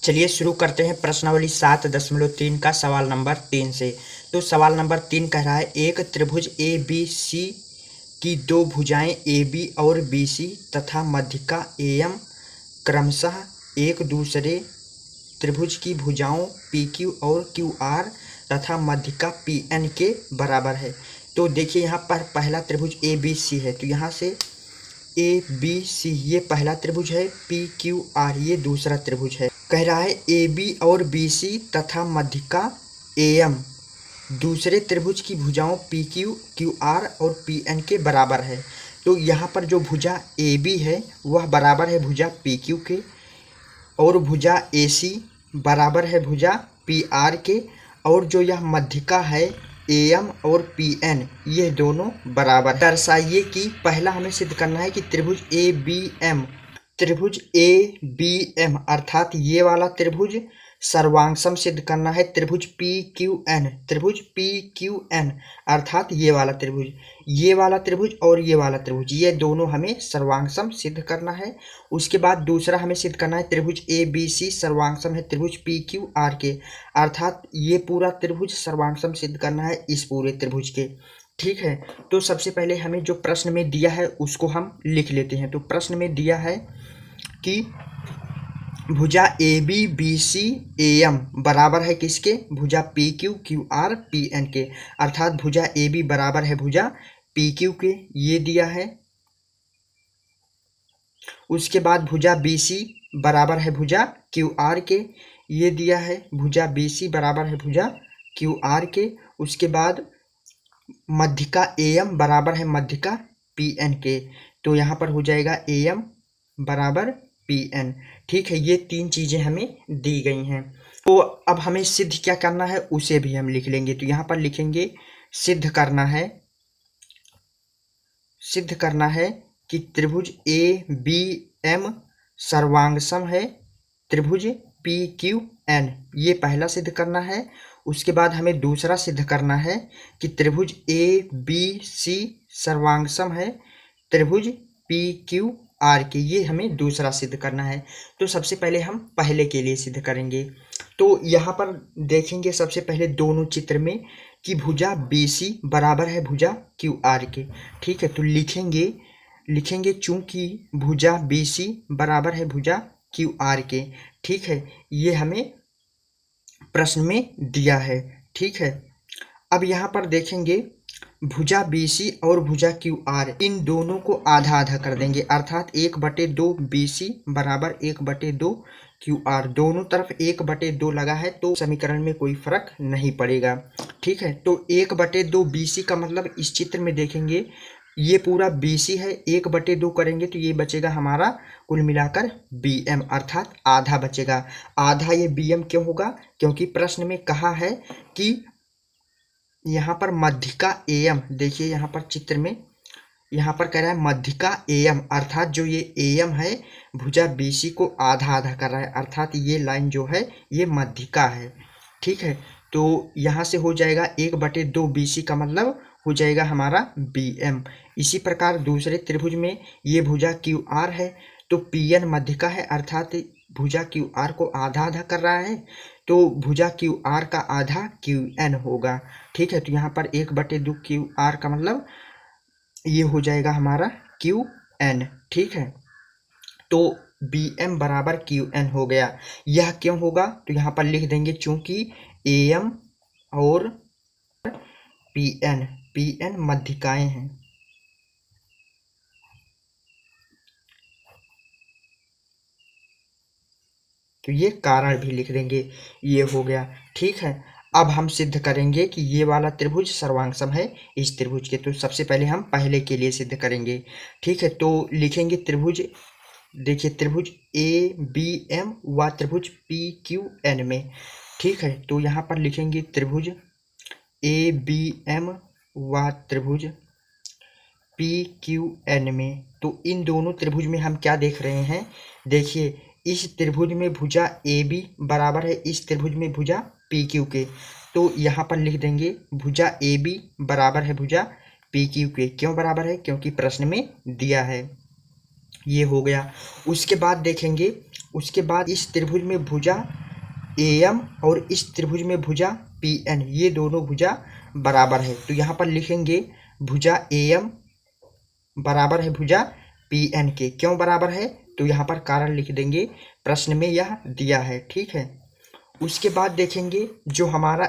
चलिए शुरू करते हैं प्रश्नावली 7.3 का सवाल नंबर 3 से। तो सवाल नंबर 3 कह रहा है एक त्रिभुज ए बी सी की दो भुजाएं ए बी और बी सी तथा मध्यिका ए एम क्रमशः एक दूसरे त्रिभुज की भुजाओं पी क्यू और क्यू आर तथा मध्यिका पी एन के बराबर है। तो देखिए यहाँ पर पहला त्रिभुज ए बी सी है, तो यहाँ से ए बी सी ये पहला त्रिभुज है, पी क्यू आर ये दूसरा त्रिभुज है। कह रहा है ए बी और बी सी तथा मध्यिका ए एम दूसरे त्रिभुज की भुजाओं पी क्यू क्यू आर और पी एन के बराबर है। तो यहाँ पर जो भुजा ए बी है वह बराबर है भुजा पी क्यू के, और भुजा ए सी बराबर है भुजा पी आर के, और जो यह मध्यिका है ए एम और पी एन ये दोनों बराबर। दर्शाइए कि पहला हमें सिद्ध करना है कि त्रिभुज ए बी एम अर्थात ये वाला त्रिभुज सर्वांगसम सिद्ध करना है त्रिभुज पी क्यू एन अर्थात ये वाला त्रिभुज और ये वाला त्रिभुज ये दोनों हमें सर्वांगसम सिद्ध करना है। उसके बाद दूसरा हमें सिद्ध करना है त्रिभुज ए बी सी सर्वांगसम है त्रिभुज पी क्यू आर के, अर्थात ये पूरा त्रिभुज सर्वांगसम सिद्ध करना है इस पूरे त्रिभुज के। ठीक है, तो सबसे पहले हमें जो प्रश्न में दिया है उसको हम लिख लेते हैं। तो प्रश्न में दिया है कि भुजा A B B C A M बराबर है किसके, भुजा P Q Q R P N के, अर्थात भुजा ए बी बराबर है भुजा पी क्यू के, ये दिया है। उसके बाद भुजा बी सी बराबर है भुजा क्यू आर के, ये दिया है, भुजा बी सी बराबर है भुजा क्यू आर के। उसके बाद मध्यिका ए एम बराबर है मध्यिका पी एन के, तो यहाँ पर हो जाएगा ए एम बराबर पी एन। ठीक है, ये तीन चीजें हमें दी गई हैं। तो अब हमें सिद्ध क्या करना है उसे भी हम लिख लेंगे। तो यहाँ पर लिखेंगे सिद्ध करना है कि त्रिभुज ए बी एम सर्वांगसम है त्रिभुज पी क्यू एन, ये पहला सिद्ध करना है। उसके बाद हमें दूसरा सिद्ध करना है कि त्रिभुज ए बी सी सर्वांगसम है त्रिभुज पी क्यू आर के, ये हमें दूसरा सिद्ध करना है। तो सबसे पहले हम पहले के लिए सिद्ध करेंगे। तो यहाँ पर देखेंगे सबसे पहले दोनों चित्र में कि भुजा बी सी बराबर है भुजा क्यू आर के। ठीक है, तो लिखेंगे चूंकि भुजा बी सी बराबर है भुजा क्यू आर के। ठीक है, ये हमें प्रश्न में दिया है। ठीक है, अब यहाँ पर देखेंगे भुजा बी सी और भुजा क्यू आर इन दोनों को आधा आधा कर देंगे, अर्थात 1/2 बी सी बराबर 1/2 क्यू आर, दोनों तरफ 1/2 लगा है तो समीकरण में कोई फर्क नहीं पड़ेगा। ठीक है, तो 1/2 बी सी का मतलब इस चित्र में देखेंगे ये पूरा बी सी है, 1/2 करेंगे तो ये बचेगा हमारा कुल मिलाकर बी एम, अर्थात आधा बचेगा। आधा ये बी एम क्यों होगा, क्योंकि प्रश्न में कहा है कि यहाँ पर मध्यिका ए एम, देखिए यहाँ पर चित्र में यहाँ पर कह रहा है मध्यिका ए एम, अर्थात जो ये ए एम है भुजा बी सी को आधा आधा कर रहा है, अर्थात ये लाइन जो है ये मध्यिका है। ठीक है, तो यहाँ से हो जाएगा 1/2 बी सी का मतलब हो जाएगा हमारा बी एम। इसी प्रकार दूसरे त्रिभुज में ये भुजा क्यू आर है तो पी एन मध्यिका है, अर्थात भुजा क्यू आर को आधा आधा कर रहा है तो भुजा क्यू आर का आधा क्यू एन होगा। ठीक है, तो यहाँ पर 1/2 क्यू आर का मतलब ये हो जाएगा हमारा क्यू एन। ठीक है, तो बी एम बराबर क्यू एन हो गया। यह क्यों होगा, तो यहाँ पर लिख देंगे चूंकि ए एम और पी एन मध्यिकाएं हैं। तो ये कारण भी लिख देंगे, ये हो गया। ठीक है, अब हम सिद्ध करेंगे कि ये वाला त्रिभुज सर्वांगसम है इस त्रिभुज के। तो सबसे पहले हम पहले के लिए सिद्ध करेंगे। ठीक है, तो लिखेंगे त्रिभुज, देखिए त्रिभुज ए बी एम व त्रिभुज पी क्यू एन में। ठीक है, तो यहाँ पर लिखेंगे त्रिभुज ए बी एम व त्रिभुज पी क्यू एन में। तो इन दोनों त्रिभुज में हम क्या देख रहे हैं, देखिए इस त्रिभुज में भुजा ए बी बराबर है इस त्रिभुज में भुजा पी क्यू के, तो यहाँ पर लिख देंगे भुजा ए बी बराबर है भुजा पी क्यू के। क्यों बराबर है, क्योंकि प्रश्न में दिया है। ये हो गया। उसके बाद देखेंगे, उसके बाद इस त्रिभुज में भुजा AM और इस त्रिभुज में भुजा PN, ये दोनों भुजा बराबर है। तो यहाँ पर लिखेंगे भुजा AM बराबर है भुजा PN के। क्यों बराबर है? तो यहाँ पर कारण लिख देंगे, प्रश्न में यह दिया है। ठीक है, उसके बाद देखेंगे जो हमारा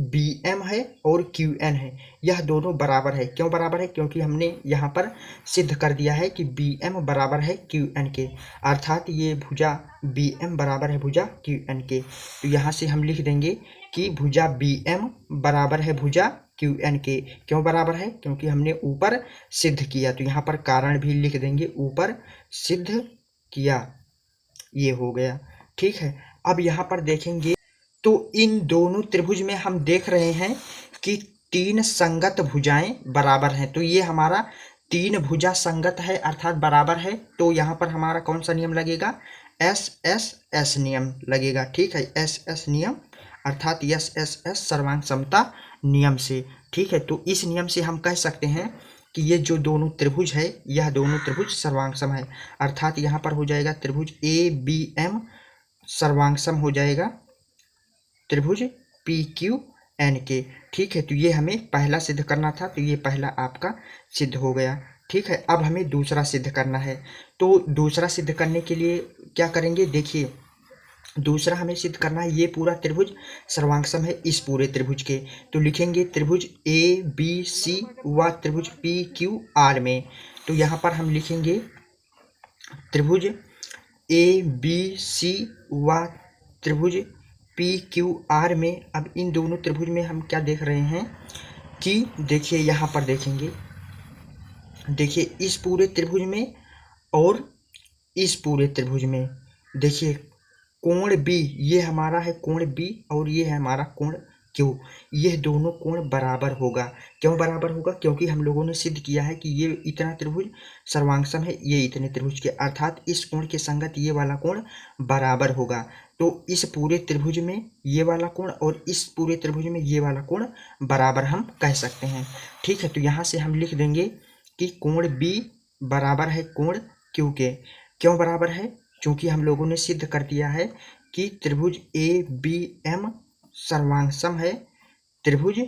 BM है और QN है, यह दोनों बराबर है। क्यों बराबर है? क्योंकि हमने यहाँ पर सिद्ध कर दिया है कि BM बराबर है QN के, अर्थात ये भुजा BM बराबर है भुजा QN के। तो यहाँ से हम लिख देंगे कि भुजा BM बराबर है भुजा QN के। क्यों बराबर है? क्योंकि हमने ऊपर सिद्ध किया। तो यहाँ पर कारण भी लिख देंगे, ऊपर सिद्ध किया, ये हो गया। ठीक है, अब यहाँ पर देखेंगे तो इन दोनों त्रिभुज में हम देख रहे हैं कि 3 संगत भुजाएं बराबर हैं। तो ये हमारा 3 भुजा संगत है अर्थात बराबर है। तो यहाँ पर हमारा कौन सा नियम लगेगा? SSS नियम लगेगा। ठीक है, SS नियम अर्थात SSS सर्वांग समता नियम से। ठीक है, तो इस नियम से हम कह सकते हैं कि ये जो दोनों त्रिभुज है, यह दोनों त्रिभुज सर्वांगसम है, अर्थात यहाँ पर हो जाएगा त्रिभुज ABM सर्वांगसम हो जाएगा त्रिभुज PQN के। ठीक है, तो ये हमें पहला सिद्ध करना था, तो ये पहला आपका सिद्ध हो गया। ठीक है, अब हमें दूसरा सिद्ध करना है। तो दूसरा सिद्ध करने के लिए क्या करेंगे? देखिए, दूसरा हमें सिद्ध करना है ये पूरा त्रिभुज सर्वांगसम है इस पूरे त्रिभुज के। तो लिखेंगे त्रिभुज ABC व त्रिभुज PQR में। तो यहाँ पर हम लिखेंगे त्रिभुज ABC व त्रिभुज PQR में। अब इन दोनों त्रिभुज में हम क्या देख रहे हैं कि देखिए यहाँ पर देखेंगे, देखिए इस पूरे त्रिभुज में और इस पूरे त्रिभुज में देखिए कोण B, ये हमारा है कोण B और ये है हमारा कोण Q, ये दोनों कोण बराबर होगा। क्यों बराबर होगा? क्योंकि हम लोगों ने सिद्ध किया है कि ये इतना त्रिभुज सर्वांगसम है ये इतने त्रिभुज के, अर्थात इस कोण के संगत ये वाला कोण बराबर होगा। तो इस पूरे त्रिभुज में ये वाला कोण और इस पूरे त्रिभुज में ये वाला कोण बराबर हम कह सकते हैं। ठीक है, तो यहाँ से हम लिख देंगे कि कोण B बराबर है कोण Q के। क्यों बराबर है? क्योंकि हम लोगों ने सिद्ध कर दिया है कि त्रिभुज ABM सर्वांगसम है त्रिभुज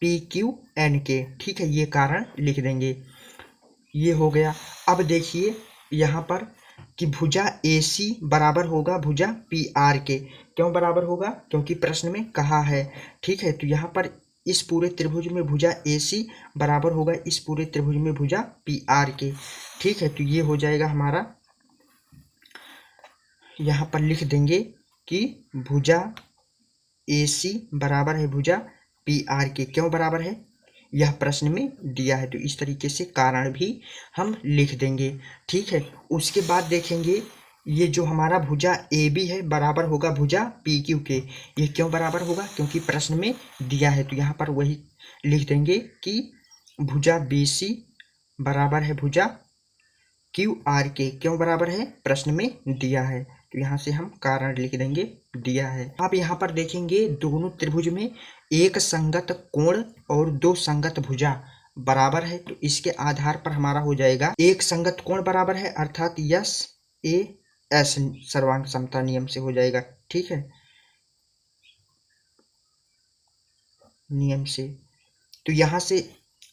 PQN के। ठीक है, ये कारण लिख देंगे, ये हो गया। अब देखिए यहाँ पर कि भुजा AC बराबर होगा भुजा PR के। क्यों बराबर होगा? क्योंकि प्रश्न में कहा है। ठीक है, तो यहाँ पर इस पूरे त्रिभुज में भुजा AC बराबर होगा इस पूरे त्रिभुज में भुजा PR के। ठीक है, तो ये हो जाएगा हमारा, यहाँ पर लिख देंगे कि भुजा AC बराबर है भुजा PR के। क्यों बराबर है? यह प्रश्न में दिया है। तो इस तरीके से कारण भी हम लिख देंगे। ठीक है, उसके बाद देखेंगे ये जो हमारा भुजा AB है बराबर होगा भुजा PQ के। ये क्यों बराबर होगा? क्योंकि प्रश्न में दिया है। तो यहाँ पर वही लिख देंगे कि भुजा BC बराबर है भुजा QR के। क्यों बराबर है? प्रश्न में दिया है। तो यहाँ से हम कारण लिख देंगे, दिया है। अब यहाँ पर देखेंगे दोनों त्रिभुज में एक संगत कोण और 2 संगत भुजा बराबर है। तो इसके आधार पर हमारा हो जाएगा एक संगत कोण बराबर है अर्थात SAS सर्वांग समता नियम से हो जाएगा। ठीक है, नियम से। तो यहाँ से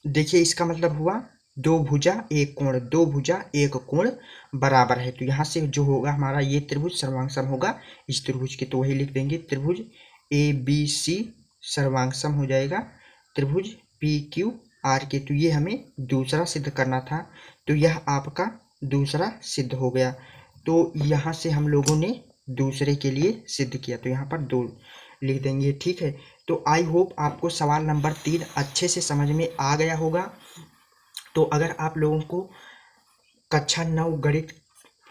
देखिए इसका मतलब हुआ 2 भुजा 1 कोण, 2 भुजा 1 कोण बराबर है। तो यहाँ से जो होगा हमारा ये त्रिभुज सर्वांगसम होगा इस त्रिभुज के। तो वही लिख देंगे त्रिभुज ABC सर्वांगसम हो जाएगा त्रिभुज PQR के। तो ये हमें दूसरा सिद्ध करना था, तो यह आपका दूसरा सिद्ध हो गया। तो यहाँ से हम लोगों ने दूसरे के लिए सिद्ध किया, तो यहाँ पर 2 लिख देंगे। ठीक है, तो आई होप आपको सवाल नंबर 3 अच्छे से समझ में आ गया होगा। तो अगर आप लोगों को कक्षा 9 गणित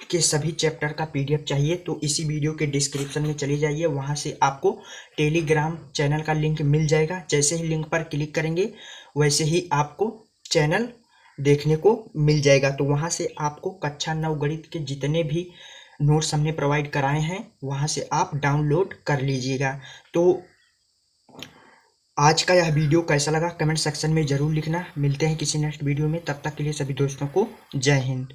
के सभी चैप्टर का PDF चाहिए तो इसी वीडियो के डिस्क्रिप्शन में चले जाइए, वहां से आपको टेलीग्राम चैनल का लिंक मिल जाएगा। जैसे ही लिंक पर क्लिक करेंगे वैसे ही आपको चैनल देखने को मिल जाएगा। तो वहां से आपको कक्षा 9 गणित के जितने भी नोट्स हमने प्रोवाइड कराए हैं वहां से आप डाउनलोड कर लीजिएगा। तो आज का यह वीडियो कैसा लगा कमेंट सेक्शन में ज़रूर लिखना। मिलते हैं किसी नेक्स्ट वीडियो में, तब तक के लिए सभी दोस्तों को जय हिंद।